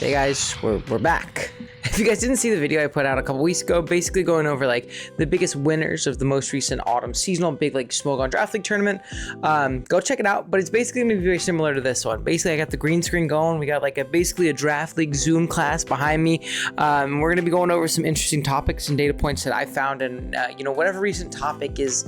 Hey guys, we're back. If you guys didn't see the video I put out a couple weeks ago, basically going over like the biggest winners of the most recent autumn seasonal big like Smogon Draft League tournament, go check it out. But it's basically gonna be very similar to this one. Basically, I got the green screen going. We got like basically a Draft League Zoom class behind me. We're gonna be going over some interesting topics and data points that I found, and whatever recent topic is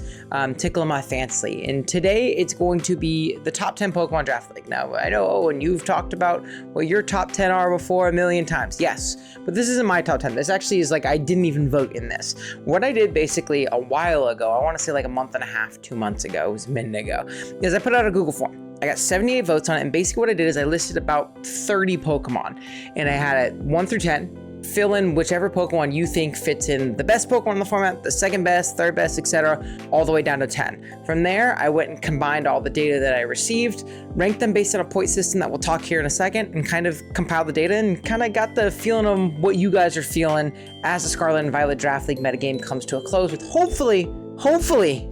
tickling my fancy. And today it's going to be the top 10 Pokemon Draft League. Now I know, Owen, you've talked about what your top 10 are before a million times. Yes, but this isn't my top 10. This actually is like, I didn't even vote in this. What I did basically a while ago, I want to say like a month and a half, 2 months ago, it was a minute ago, is I put out a Google form. I got 78 votes on it, and basically what I did is I listed about 30 Pokemon, and I had it 1 through 10. Fill in whichever Pokemon you think fits in the best Pokemon in the format, the second best, third best, etc., all the way down to 10. From there, I went and combined all the data that I received, ranked them based on a point system that we'll talk here in a second, and kind of compiled the data and kind of got the feeling of what you guys are feeling as the Scarlet and Violet Draft League metagame comes to a close, with hopefully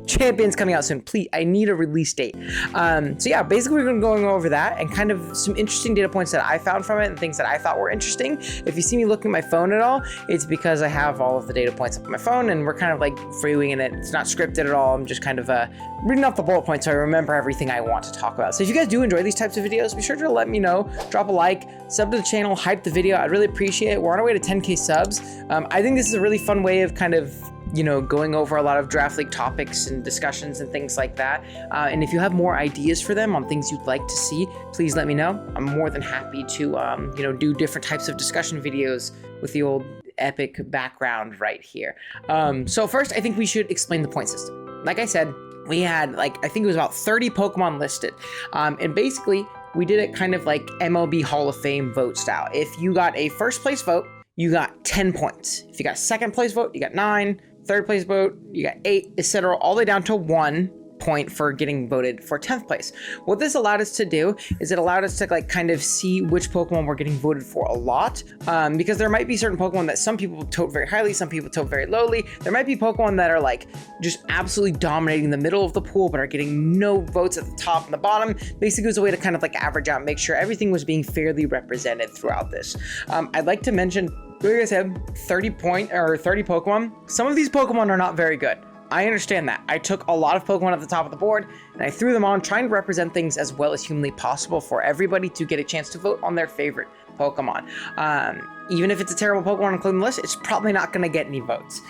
champions coming out soon. Please, I need a release date. So yeah, basically we're going to go over that and kind of some interesting data points that I found from it and things that I thought were interesting. If you see me looking at my phone at all, it's because I have all of the data points up on my phone, and we're kind of like freewheeling it. It's not scripted at all. I'm just kind of reading off the bullet points so I remember everything I want to talk about. So if you guys do enjoy these types of videos, be sure to let me know. Drop a like, sub to the channel, hype the video. I'd really appreciate it. We're on our way to 10K subs. I think this is a really fun way of kind of going over a lot of Draft League topics and discussions and things like that. And if you have more ideas for them on things you'd like to see, please let me know. I'm more than happy to, do different types of discussion videos with the old epic background right here. So first, I think we should explain the point system. Like I said, we had I think it was about 30 Pokemon listed. And basically, we did it kind of like MLB Hall of Fame vote style. If you got a first place vote, you got 10 points. If you got a second place vote, you got 9. Third place vote, you got 8, etc., all the way down to 1 point for getting voted for 10th place. What this allowed us to do is it allowed us to kind of see which Pokemon were getting voted for a lot, because there might be certain Pokemon that some people tote very highly, some people tote very lowly. There might be Pokemon that are just absolutely dominating the middle of the pool but are getting no votes at the top and the bottom. Basically, it was a way to kind of average out and make sure everything was being fairly represented throughout this. I'd like to mention, like I said, 30 Pokemon. Some of these Pokemon are not very good. I understand that. I took a lot of Pokemon at the top of the board and I threw them on, trying to represent things as well as humanly possible for everybody to get a chance to vote on their favorite Pokemon. Even if it's a terrible Pokemon including the list, it's probably not going to get any votes.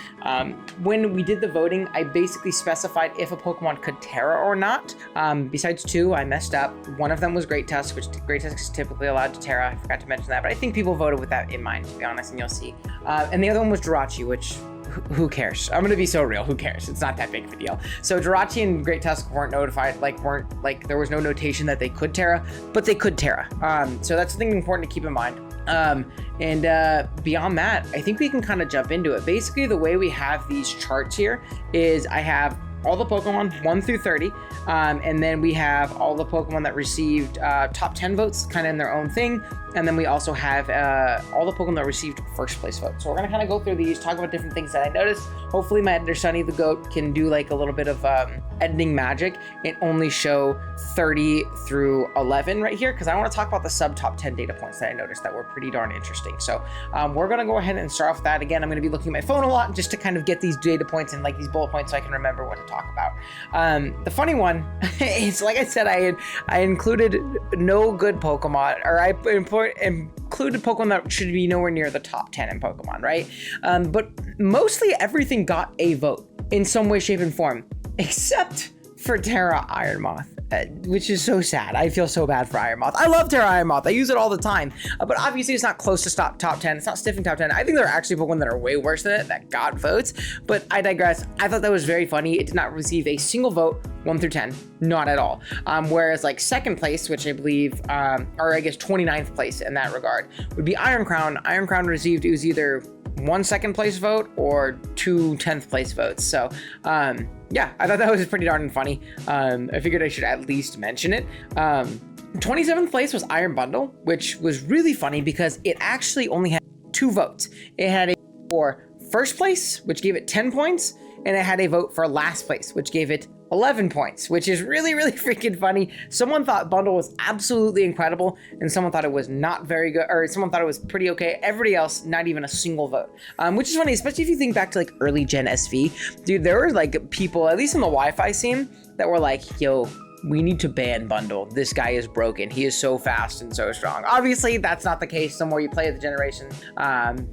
When we did the voting, I basically specified if a Pokemon could Terra or not. Besides 2, I messed up. One of them was Great Tusk, which Great Tusk is typically allowed to Terra. I forgot to mention that, but I think people voted with that in mind, to be honest, and you'll see. And the other one was Jirachi, which who cares? I'm gonna be so real. Who cares? It's not that big of a deal. So Jirachi and Great Tusk weren't notified, there was no notation that they could Terra, but they could Terra. So that's something important to keep in mind. Beyond that, I think we can kind of jump into it. Basically, the way we have these charts here is I have all the Pokemon 1 through 30, and then we have all the Pokemon that received top 10 votes, kind of in their own thing, and then we also have all the Pokemon that received first place votes. So we're gonna kind of go through these, talk about different things that I noticed. Hopefully my editor Sunny the Goat can do a little bit of editing magic and only show 30 through 11 right here, because I want to talk about the sub top 10 data points that I noticed that were pretty darn interesting. So we're gonna go ahead and start off with that. Again, I'm gonna be looking at my phone a lot just to kind of get these data points and these bullet points so I can remember what to talk about. The funny one is, like I said, I included no good Pokemon, or I included Pokemon that should be nowhere near the top 10 in Pokemon, right? But mostly everything got a vote in some way, shape, and form, except for Terra Iron Moth, which is so sad. I feel so bad for Iron Moth. I love Terra Iron Moth. I use it all the time, but obviously it's not close to top 10. It's not sniffing top 10. I think there are actually Pokemon that are way worse than it that got votes, but I digress. I thought that was very funny. It did not receive a single vote, 1 through 10, not at all. Whereas second place, which I believe, or I guess 29th place in that regard, would be Iron Crown. Iron Crown received, it was either 1 second place vote or 2 10th place votes. So yeah, I thought that was pretty darn funny. I figured I should at least mention it. 27th place was Iron Bundle, which was really funny because it actually only had 2 votes. It had a for first place, which gave it 10 points, and it had a vote for last place, which gave it 11 points, which is really, really freaking funny. Someone thought Bundle was absolutely incredible, and someone thought it was not very good, or someone thought it was pretty okay. Everybody else, not even a single vote, which is funny, especially if you think back to like early gen SV. Dude, there were like people, at least in the Wi-Fi scene, that were like, yo, we need to ban Bundle. This guy is broken. He is so fast and so strong. Obviously, that's not the case. The more you play the generation,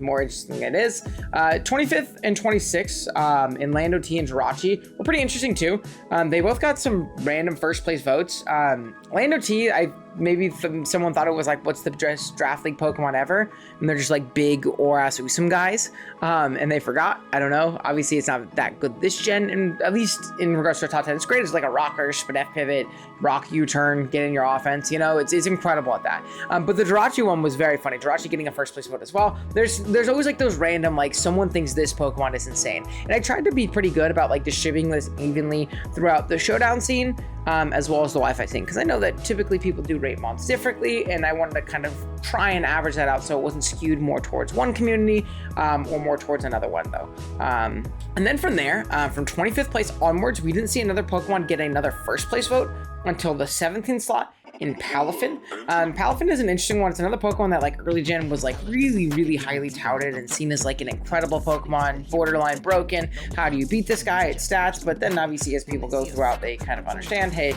more interesting it is. 25th and 26th in Lando T and Jirachi were pretty interesting too. They both got some random first place votes. Lando T, maybe someone thought it was like, what's the best draft league Pokemon ever? And they're just like big Oras Usum guys. And they forgot. I don't know. Obviously, it's not that good this gen, and at least in regards to a top 10, it's great as like a rocker, Spadef pivot, rock U-turn, get in your offense. You know, it's incredible at that. But the Jirachi one was very funny. Jirachi getting a first place vote as well. There's always like those random, like someone thinks this Pokemon is insane. And I tried to be pretty good about like distributing this evenly throughout the showdown scene, as well as the Wi-Fi scene, because I know that typically people do rate mons differently, and I wanted to kind of try and average that out so it wasn't skewed more towards one community or more towards another one though. And then from there, from 25th place onwards, we didn't see another Pokemon get another first place vote until the 17th slot in Palafin. Palafin is an interesting one. It's another Pokemon that like early gen was like really, really highly touted and seen as like an incredible Pokemon, borderline broken. How do you beat this guy? It's stats, but then obviously as people go throughout, they kind of understand, hey,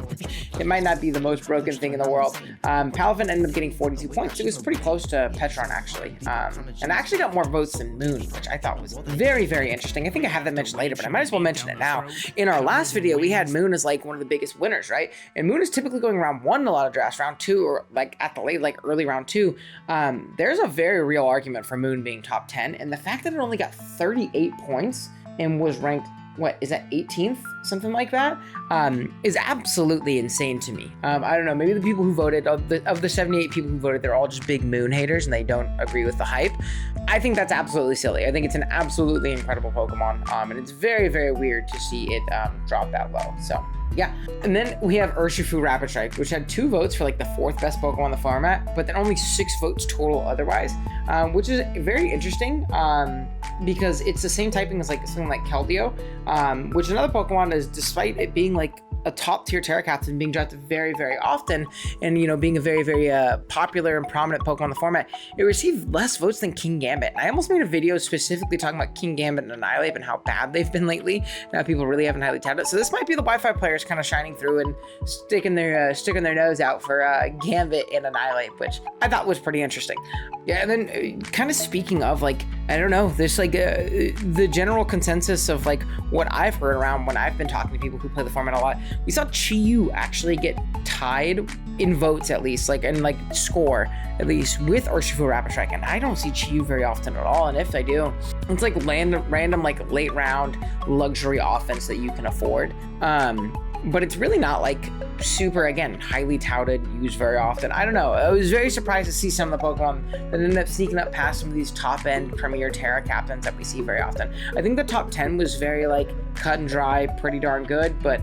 it might not be the most broken thing in the world. Palafin ended up getting 42 points. It was pretty close to Petron actually. And actually got more votes than Moon, which I thought was very, very interesting. I think I have that mentioned later, but I might as well mention it now. In our last video, we had Moon as like one of the biggest winners, right? And Moon is typically going around 1 in a lot of drafts, round 2 or like at the late, like early round 2. There's a very real argument for Moon being top 10, and the fact that it only got 38 points and was ranked, what is that, 18th, something like that, is absolutely insane to me. I don't know, maybe the people who voted, of the 78 people who voted, they're all just big Moon haters and they don't agree with the hype. I think that's absolutely silly. I think it's an absolutely incredible Pokemon, and it's very, very weird to see it drop that low. So yeah, and then we have Urshifu Rapid Strike, which had 2 votes for like the 4th best Pokemon in the format, but then only 6 votes total otherwise, which is very interesting because it's the same typing as like something like Keldeo, which another Pokemon is, despite it being like a top tier Terra Captain, being drafted very, very often, and you know, being a very, very popular and prominent Pokemon in the format, it received less votes than King Gambit. I almost made a video specifically talking about King Gambit and Annihilate and how bad they've been lately. Now people really haven't highly touted it. So this might be the Wi-Fi players kind of shining through and sticking their nose out for Gambit and Annihilate, which I thought was pretty interesting. Yeah, and then kind of speaking of like, I don't know, there's like the general consensus of like what I've heard around when I've been talking to people who play the format a lot. We saw Chi-Yu actually get tied in votes, at least, like, and like score at least, with Urshifu Rapid Strike, and I don't see Chi-Yu very often at all, and if I do, it's like random like late round luxury offense that you can afford. But it's really not like super, again, highly touted, used very often. I don't know. I was very surprised to see some of the Pokemon that ended up sneaking up past some of these top end premier Terra Captains that we see very often. I think the top 10 was very like cut and dry, pretty darn good, but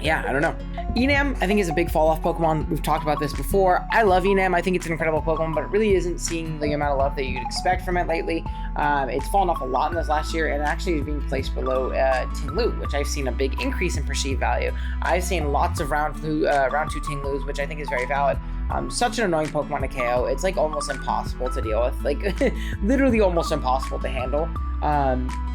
yeah, I don't know. Enam, I think, is a big fall-off Pokemon. We've talked about this before. I love Enam. I think it's an incredible Pokemon, but it really isn't seeing the amount of love that you'd expect from it lately. It's fallen off a lot in this last year, and actually is being placed below Tinglu, which I've seen a big increase in perceived value. I've seen lots of round 2 Tinglus, which I think is very valid. Such an annoying Pokemon to KO. It's like almost impossible to deal with, like literally almost impossible to handle.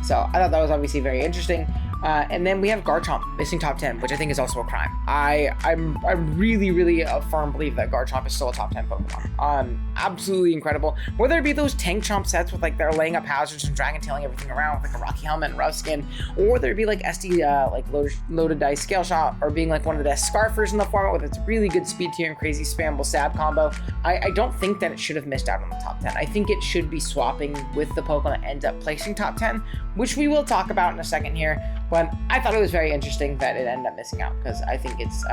So I thought that was obviously very interesting. And then we have Garchomp missing top 10, which I think is also a crime. I'm really a firm believer that Garchomp is still a top 10 Pokemon. Absolutely incredible. Whether it be those Tank Chomp sets with like they're laying up hazards and Dragon Tailing everything around with like a Rocky Helmet and Rough Skin, or whether it be like SD like loaded dice Scale Shot, or being like one of the best Scarfers in the format with its really good speed tier and crazy spammable stab combo. I don't think that it should have missed out on the top 10. I think it should be swapping with the Pokemon that ends up placing top 10, which we will talk about in a second here. But I thought it was very interesting that it ended up missing out, because I think it's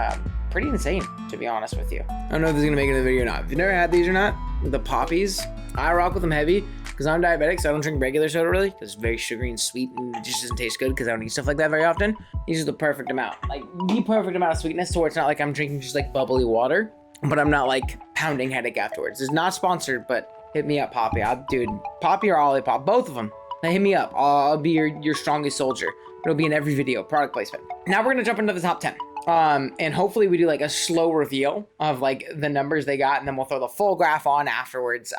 pretty insane, to be honest with you. I don't know if this is gonna make it in the video or not. If you've never had these or not, the poppies, I rock with them heavy because I'm diabetic, so I don't drink regular soda really, because it's very sugary and sweet and it just doesn't taste good because I don't eat stuff like that very often. These are the perfect amount, like the perfect amount of sweetness to where it's not like I'm drinking just like bubbly water, but I'm not like pounding headache afterwards. It's not sponsored, but hit me up, Poppy. Dude, Poppy or Olipop, both of them. Hit me up. I'll be your strongest soldier. it'll be in every video, product placement. Now we're gonna jump into the top 10. And hopefully we do like a slow reveal of like the numbers they got, and then we'll throw the full graph on afterwards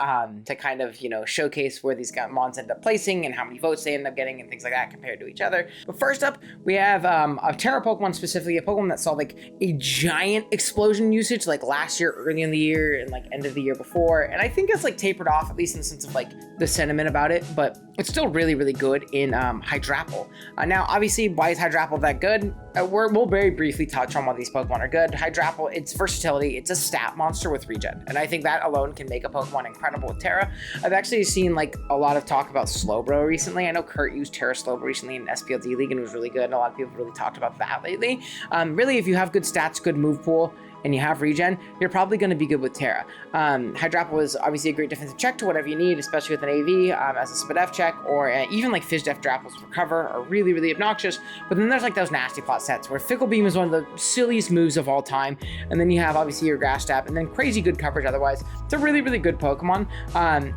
to kind of, you know, showcase where these mons end up placing and how many votes they end up getting and things like that compared to each other. But first up, we have a Terra Pokemon, specifically a Pokemon that saw like a giant explosion usage like last year, early in the year, and like end of the year before. And I think it's like tapered off, at least in the sense of like the sentiment about it, but it's still really, really good in Hydrapple. Now, obviously, why is Hydrapple that good? We'll very briefly touch on why these Pokemon are good. Hydrapple, its versatility, it's a stat monster with regen, and I think that alone can make a Pokemon incredible with Terra. I've actually seen like a lot of talk about Slowbro recently. I know Kurt used Terra Slowbro recently in SPLD League and it was really good, and a lot of people have really talked about that lately. Really, if you have good stats, good move pool, and you have regen, you're probably going to be good with Terra. Hydrapple is obviously a great defensive check to whatever you need, especially with an AV, as a SPDF check, or even like Fizzdef Drapples Recover are really, really obnoxious. But then there's like those nasty plot sets where Fickle Beam is one of the silliest moves of all time, and then you have obviously your Grass Tap, and then crazy good coverage otherwise. It's a really, really good Pokemon.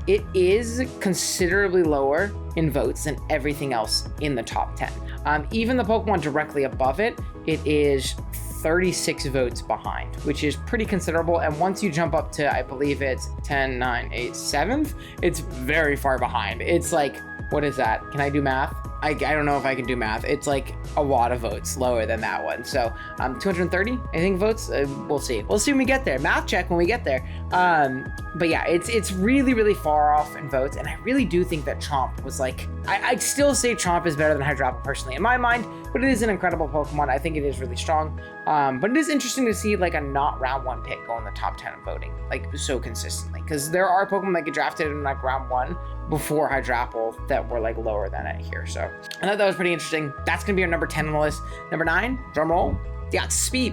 It is considerably lower in votes than everything else in the top 10. Even the Pokemon directly above it, it is 36 votes behind, which is pretty considerable. And once you jump up to, I believe it's 10, 9, 8, 7th, it's very far behind. It's like, what is that? Can I do math? I don't know if I can do math. It's like a lot of votes lower than that one. So 230, I think, votes. We'll see. We'll see when we get there. Math check when we get there. But yeah, it's really, really far off in votes. And I really do think that Chomp was like, I'd still say Chomp is better than Hydrapple personally in my mind, but it is an incredible Pokemon. I think it is really strong. But it is interesting to see like a not round 1 pick go in the top 10 in voting, like so consistently. Because there are Pokemon that get drafted in like round 1 before Hydrapple that were like lower than it here. So I thought that was pretty interesting. That's gonna be our number 10 on the list. Number 9, drumroll. Deoxys Speed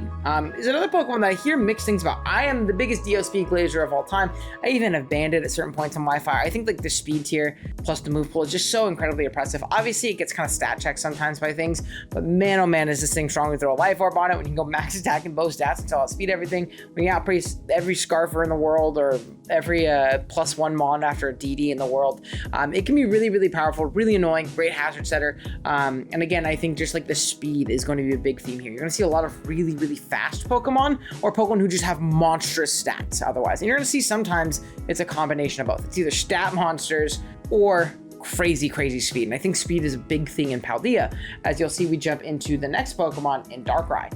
is another Pokemon that I hear mixed things about. I am the biggest Dio Speed glazer of all time. I even have banned it at certain points on Wi-Fi. I think like the speed tier plus the move pool is just so incredibly impressive. Obviously, it gets kind of stat checked sometimes by things, but man, oh man, is this thing strong to throw a Life Orb on it when you can go max attack and both stats and outspeed everything. When you outpace every Scarfer in the world or every +1 Mon after a DD in the world, it can be really, really powerful, really annoying, great hazard setter. And again, I think just like the speed is going to be a big theme here. You're going to see a lot of really, really fast Pokemon or Pokemon who just have monstrous stats otherwise. And you're going to see sometimes it's a combination of both. It's either stat monsters or crazy, crazy speed. And I think speed is a big thing in Paldea. As you'll see, we jump into the next Pokemon in Darkrai.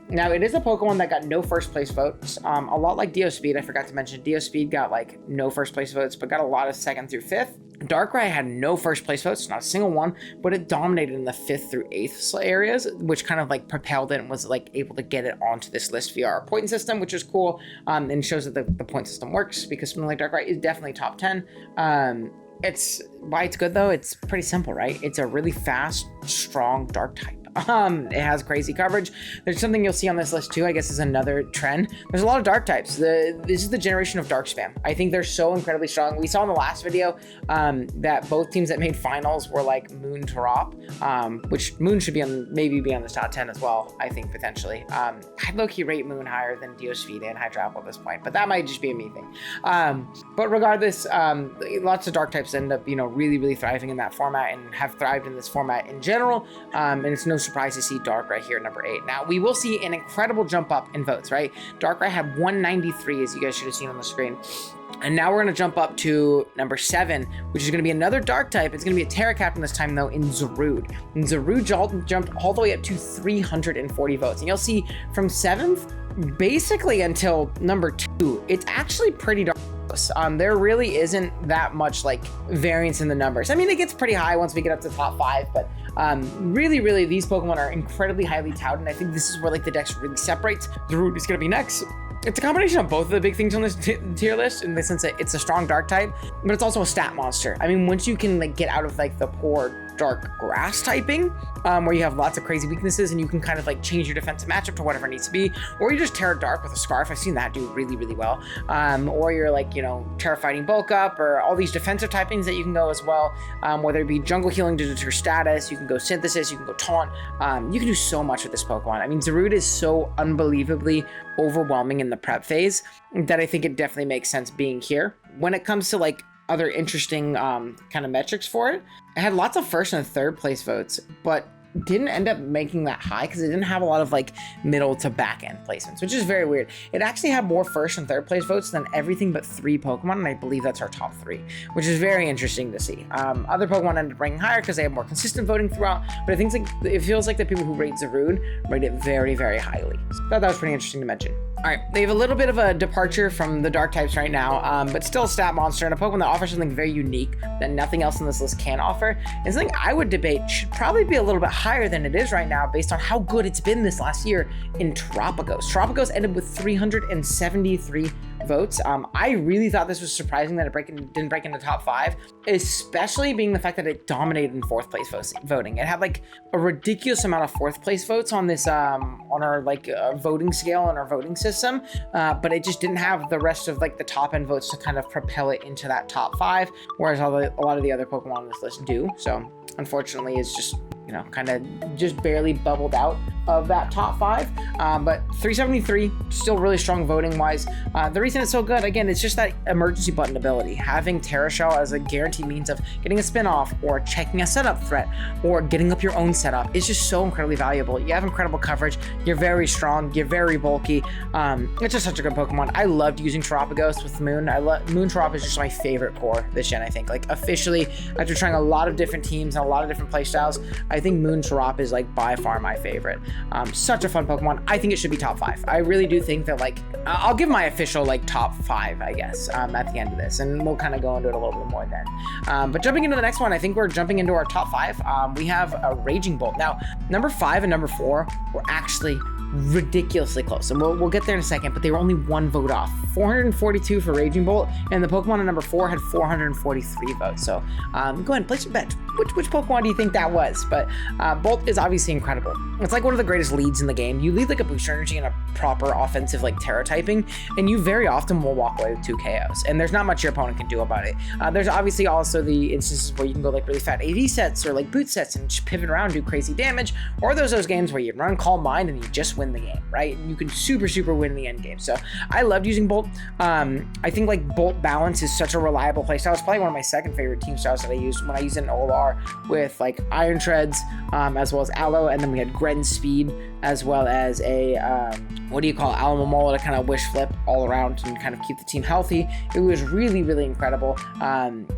Now, it is a Pokemon that got no first place votes. A lot like Dio Speed, I forgot to mention, Dio Speed got like no first place votes, but got a lot of 2nd through 5th. Darkrai had no first place votes, not a single one, but it dominated in the 5th through 8th areas, which kind of like propelled it and was like able to get it onto this list via our point system, which is cool, and shows that the point system works, because something like Darkrai is definitely top 10. It's why it's good though. It's pretty simple, right? It's a really fast, strong dark type. It has crazy coverage. There's something you'll see on this list too, I guess, is another trend. There's a lot of dark types. This is the generation of dark spam. I think they're so incredibly strong. We saw in the last video that both teams that made finals were like Moon to Rop, which Moon should be maybe be on the top 10 as well, I think, potentially. I'd low-key rate Moon higher than Diosfide and Hydrapple at this point, but that might just be a me thing. But regardless, lots of dark types end up, really, really thriving in that format and have thrived in this format in general. And it's no surprise to see Darkrai here at number 8. Now, we will see an incredible jump up in votes, right? Darkrai had 193, as you guys should have seen on the screen. And now we're going to jump up to number 7, which is going to be another dark type. It's going to be a Terra Captain this time, though, in Zarude. And Zarude jumped all the way up to 340 votes. And you'll see from 7th, basically until number 2, it's actually pretty dark. There really isn't that much like variance in the numbers. I mean, it gets pretty high once we get up to top 5, but really, really, these Pokemon are incredibly highly touted, and I think this is where like the dex really separates. Zarude is going to be next. It's a combination of both of the big things on this tier list, in the sense that it's a strong dark type, but it's also a stat monster. I mean, once you can like get out of like the poor dark grass typing, where you have lots of crazy weaknesses and you can kind of like change your defensive matchup to whatever it needs to be, or you just Terra Dark with a Scarf. I've seen that do really, really well. Or you're like, Terra Fighting Bulk Up, or all these defensive typings that you can go as well, whether it be Jungle Healing to deter status, you can go Synthesis, you can go Taunt. You can do so much with this Pokemon. I mean, Zarude is so unbelievably overwhelming in the prep phase that I think it definitely makes sense being here. When it comes to like other interesting kind of metrics for it, it had lots of 1st and 3rd place votes, but didn't end up making that high because it didn't have a lot of like middle to back end placements, which is very weird. It actually had more first and third place votes than everything but 3 Pokemon, and I believe that's our top 3, which is very interesting to see. Other Pokemon ended up ranking higher because they have more consistent voting throughout, but I think it feels like the people who rate Zarude rate it very, very highly. So I thought that was pretty interesting to mention. All right, they have a little bit of a departure from the dark types right now, but still a stat monster and a Pokemon that offers something very unique that nothing else on this list can offer, and something I would debate should probably be a little bit higher than it is right now based on how good it's been this last year in Terapagos. Terapagos ended with 373 votes. I really thought this was surprising that it didn't break into top 5, especially being the fact that it dominated in 4th place voting. It had like a ridiculous amount of 4th place votes on this on our like voting scale and our voting system, but it just didn't have the rest of like the top end votes to kind of propel it into that top 5, whereas a lot of the other Pokemon on this list do. So unfortunately, it's just, you know, kind of just barely bubbled out of that top 5, but 373, still really strong voting wise. The reason it's so good, again, it's just that emergency button ability. Having Terra Shell as a guaranteed means of getting a spin-off or checking a setup threat or getting up your own setup is just so incredibly valuable. You have incredible coverage, you're very strong, you're very bulky. It's just such a good Pokemon. I loved using Terapagos with Moon. Moon Terap is just my favorite core this gen, I think. Like officially, after trying a lot of different teams and a lot of different playstyles, I think Moon Terap is like by far my favorite. Such a fun Pokemon. I think it should be top 5. I really do think that, like, I'll give my official like top 5, I guess, at the end of this, and we'll kind of go into it a little bit more then. But jumping into the next one, I think we're jumping into our top 5. We have a Raging Bolt. Now, number 5 and number 4 were actually ridiculously close, and we'll get there in a second, but they were only 1 vote off. 442 for Raging Bolt, and the Pokemon at number 4 had 443 votes. So go ahead and place your bet. Which Pokemon do you think that was? But Bolt is obviously incredible. It's like one of the greatest leads in the game. You lead like a booster energy and a proper offensive like Terra typing, and you very often will walk away with 2 KOs, and there's not much your opponent can do about it. There's obviously also the instances where you can go like really fat AV sets or like boot sets and just pivot around, do crazy damage, or there's those games where you run Calm Mind and you just win the game, right? And you can super win the end game. So I loved using Bolt. I think like Bolt Balance is such a reliable playstyle. It's probably one of my second favorite team styles that I used when I used it in OLR with like Iron Treads, as well as Aloe, and then we had Gren Speed, as well as a Alomomola to kind of wish flip all around and kind of keep the team healthy. It was really incredible.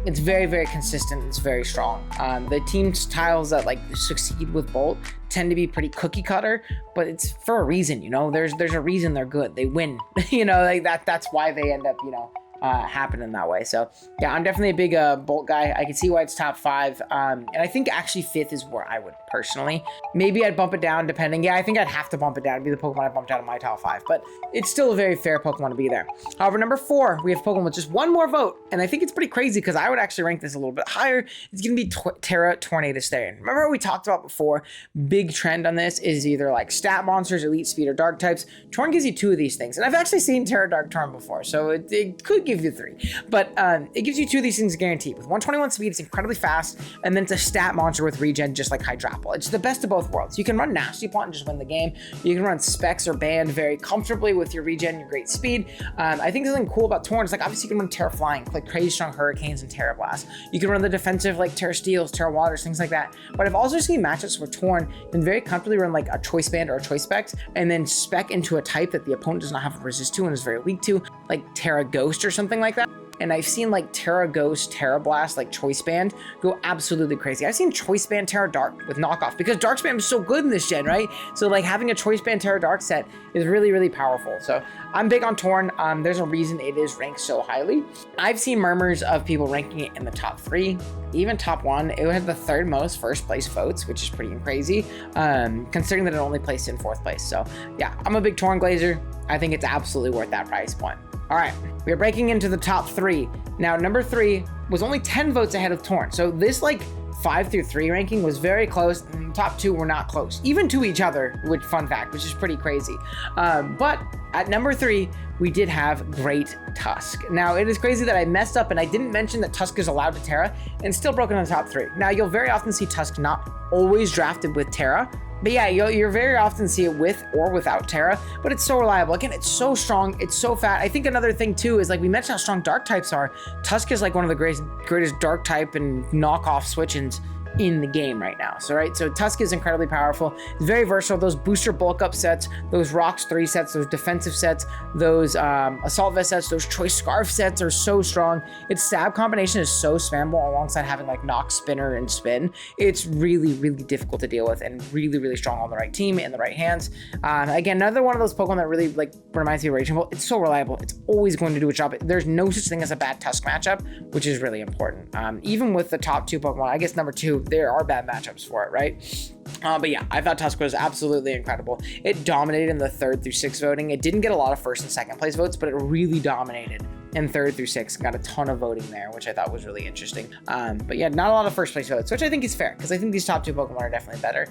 It's very consistent. It's very strong. The team styles that like succeed with Bolt tend to be pretty cookie cutter, but it's for a reason, you know. There's a reason they're good. They win, you know, like that's why they end up, you know, happening that way. So yeah, I'm definitely a big Bolt guy. I can see why it's top 5, and I think actually 5th is where I would personally, maybe I'd bump it down depending. Yeah, I think I'd have to bump it down. It'd be the Pokemon I bumped out of my top 5, but it's still a very fair Pokemon to be there. However, number 4, we have Pokemon with just 1 more vote, and I think it's pretty crazy because I would actually rank this a little bit higher. It's gonna be Terra Tornadus Therian. Remember what we talked about before? Big trend on this is either like stat monsters, elite speed, or dark types. Torn gives you 2 of these things, and I've actually seen Terra Dark Torn before, so it could give you 3, but it gives you 2 of these things guaranteed. With 121 speed, it's incredibly fast, and then it's a stat monster with regen just like Hydrapple. It's the best of both worlds. You can run Nasty Plot and just win the game. You can run Specs or Band very comfortably with your regen, your great speed. I think something cool about Torn is like obviously you can run Terra Flying, like crazy strong Hurricanes and Terra Blast. You can run the defensive like Terra Steels, Terra Waters, things like that. But I've also seen matchups where Torn can very comfortably run like a Choice Band or a Choice Specs and then spec into a type that the opponent does not have a resist to and is very weak to, like Terra Ghost or something like that. And I've seen like Terra Ghost, Terra Blast, like Choice Band go absolutely crazy. I've seen Choice Band Terra Dark with knockoff because Dark Spam is so good in this gen, right? So like having a Choice Band Terra Dark set is really powerful. So I'm big on Torn. There's a reason it is ranked so highly. I've seen murmurs of people ranking it in the top 3, even top 1. It had the 3rd most first place votes, which is pretty crazy, considering that it only placed in 4th place. So yeah, I'm a big Torn glazer. I think it's absolutely worth that price point. All right, we are breaking into the top 3. Now, number 3 was only 10 votes ahead of Torn. So this like 5 through 3 ranking was very close, and the top 2 were not close, even to each other, which fun fact, which is pretty crazy. But at number 3, we did have Great Tusk. Now, it is crazy that I messed up and I didn't mention that Tusk is allowed to Terra and still broken in the top 3. Now, you'll very often see Tusk not always drafted with Terra, but yeah, you'll very often see it with or without Terra, but it's so reliable. Again, it's so strong, it's so fat. I think another thing too is like we mentioned how strong dark types are. Tusk is like one of the greatest dark type and knockoff switch-ins in the game right now. So Tusk is incredibly powerful. It's very versatile. Those booster bulk up sets, those Rocks 3 sets, those defensive sets, those Assault Vest sets, those Choice Scarf sets are so strong. Its stab combination is so spammable alongside having like Knock, Spinner, and Spin. It's really, really difficult to deal with and really, really strong on the right team in the right hands. Again, another one of those Pokemon that really like reminds me of Raging Bolt. It's so reliable. It's always going to do its job. There's no such thing as a bad Tusk matchup, which is really important. Even with the top 2 Pokemon, I guess number 2, there are bad matchups for it, right? But yeah, I thought Tusk was absolutely incredible. It dominated in the 3rd through 6th voting. It didn't get a lot of 1st and 2nd place votes, but it really dominated in 3rd through 6th and got a ton of voting there, which I thought was really interesting. But yeah, not a lot of 1st place votes, which I think is fair because I think these top 2 Pokemon are definitely better.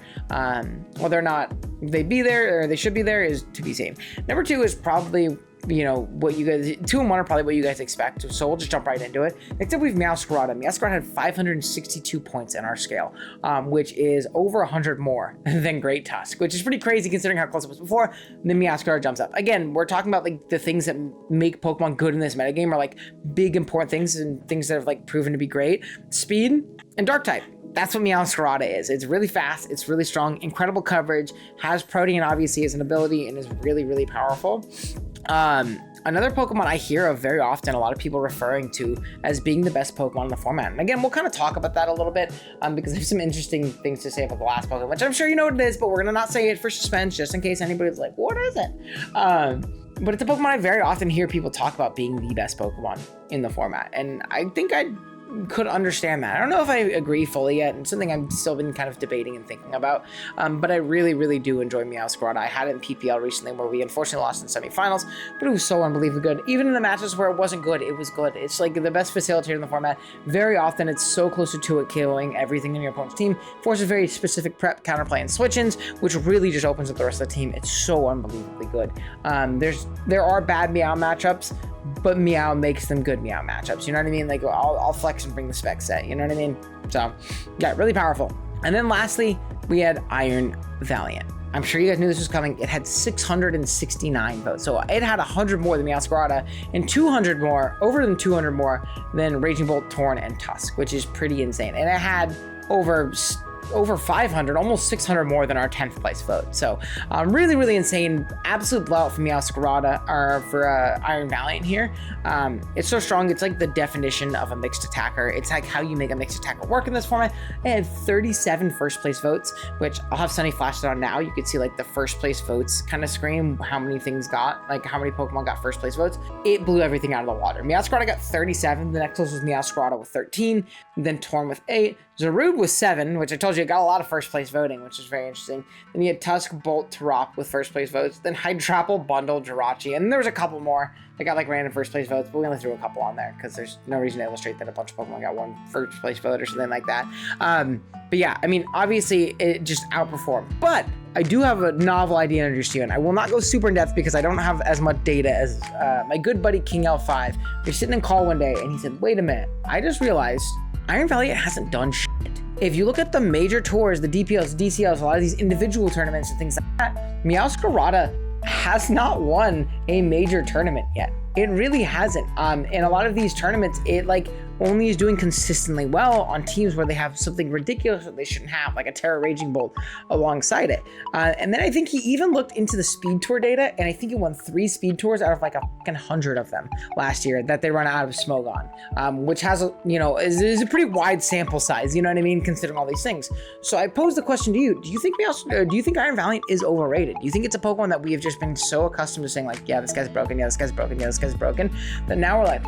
Whether or not they be there or they should be there is to be seen. Number 2 is probably, you know, what you guys, 2 and 1 are probably what you guys expect. So we'll just jump right into it. Next up, we have Meowscarada. Meowscarada had 562 points in our scale, which is over 100 more than Great Tusk, which is pretty crazy considering how close it was before. And then Meowscarada jumps up. Again, we're talking about like the things that make Pokemon good in this metagame are like big important things and things that have like proven to be great. Speed and Dark type. That's what Meowscarada is. It's really fast, it's really strong, incredible coverage, has Protean obviously as an ability, and is really, really powerful. Another Pokemon I hear of very often, a lot of people referring to as being the best Pokemon in the format. And again, we'll kind of talk about that a little bit because I have some interesting things to say about the last Pokemon, which I'm sure you know what it is, but we're gonna not say it for suspense just in case anybody's like, what is it? But it's a Pokemon I very often hear people talk about being the best Pokemon in the format. And I think I could understand that. I don't know if I agree fully yet, and something I've still been kind of debating and thinking about, but I really, really do enjoy Meowscarada. I had it in PPL recently where we unfortunately lost in semifinals, but it was so unbelievably good. Even in the matches where it wasn't good, it was good. It's like the best facilitator in the format. Very often it's so close to it killing everything in your opponent's team, forces very specific prep, counterplay, and switch-ins, which really just opens up the rest of the team. It's so unbelievably good. There are bad Meow matchups, but Meow makes them good Meow matchups. You know what I mean? Like I'll flex and bring the spec set. You know what I mean? So yeah, really powerful. And then lastly, we had Iron Valiant. I'm sure you guys knew this was coming. It had 669 votes. So it had 100 more than Meowscarada and 200 more, over than 200 more than Raging Bolt, Torn, and Tusk, which is pretty insane. And it had over 500, almost 600 more than our 10th place vote. So really, really insane. Absolute blowout for Meowscarada, or for Iron Valiant here. It's so strong. It's like the definition of a mixed attacker. It's like how you make a mixed attacker work in this format. It had 37 first place votes, which I'll have Sunny flash it on now. You can see like the first place votes kind of scream how many things got, like how many Pokemon got first place votes. It blew everything out of the water. Meowscarada got 37. The next closest was Meowscarada with 13, then Torn with 8. Zarude was 7, which I told you got a lot of first place voting, which is very interesting. Then you had Tusk, Bolt, Terap with first place votes. Then Hydrapple, Bundle, Jirachi, and there was a couple more that got like random first place votes, but we only threw a couple on there because there's no reason to illustrate that a bunch of Pokemon got one first place vote or something like that. But yeah, I mean, obviously it just outperformed. But I do have a novel idea to introduce you, and I will not go super in depth because I don't have as much data as my good buddy King L5. We're sitting in call one day, and he said, "Wait a minute, I just realized Iron Valiant hasn't done shit." If you look at the major tours, the DPLs, DCLs, a lot of these individual tournaments and things like that, Meowscarada has not won a major tournament yet. It really hasn't. In a lot of these tournaments, it like only is doing consistently well on teams where they have something ridiculous that they shouldn't have, like a Terra Raging Bolt alongside it. And then I think he even looked into the speed tour data, and I think he won 3 speed tours out of like a fucking 100 of them last year that they run out of Smogon, which has a, you know, is a pretty wide sample size, you know what I mean, considering all these things. So I posed the question to you: do you think Iron Valiant is overrated? Do you think it's a Pokemon that we have just been so accustomed to saying like, yeah, this guy's broken, yeah, this guy's broken, yeah, this guy's broken, that now we're like,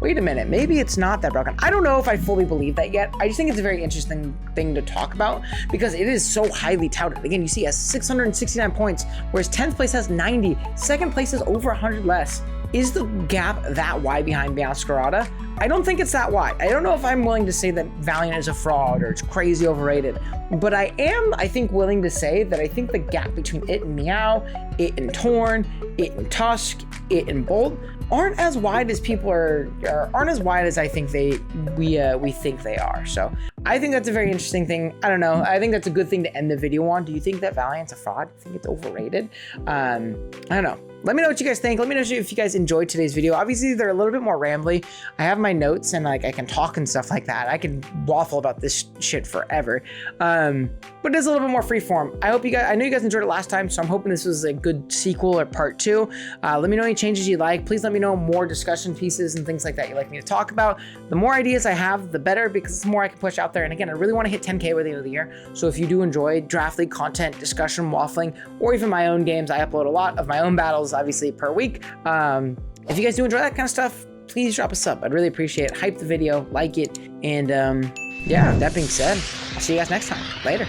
wait a minute, maybe it's not that broken. I don't know if I fully believe that yet. I just think it's a very interesting thing to talk about because it is so highly touted. Again, you see he has 669 points, whereas 10th place has 90, 2nd place is over 100 less. Is the gap that wide behind Meowscarada? I don't think it's that wide. I don't know if I'm willing to say that Valiant is a fraud or it's crazy overrated, but I am, I think, willing to say that I think the gap between it and Meow, it and Torn, it and Tusk, it and Bolt aren't as wide as people aren't as wide as I think we think they are. So I think that's a very interesting thing. I don't know. I think that's a good thing to end the video on. Do you think that Valiant's a fraud? Do you think it's overrated? I don't know. let me know what you guys think. Let me know if you guys enjoyed today's video. Obviously, they're a little bit more rambly. I have my notes and like I can talk and stuff like that. I can waffle about this shit forever. But it is a little bit more freeform. I know you guys enjoyed it last time, so I'm hoping this was a good sequel or part 2. Let me know any changes you like. Please let me know more discussion pieces and things like that you'd like me to talk about. The more ideas I have, the better, because the more I can push out there. And again, I really want to hit 10K by the end of the year. So if you do enjoy Draft League content, discussion, waffling, or even my own games, I upload a lot of my own battles, obviously, per week. If you guys do enjoy that kind of stuff, please drop a sub. I'd really appreciate it. Hype the video, like it, and yeah, that being said, I'll see you guys next time. Later.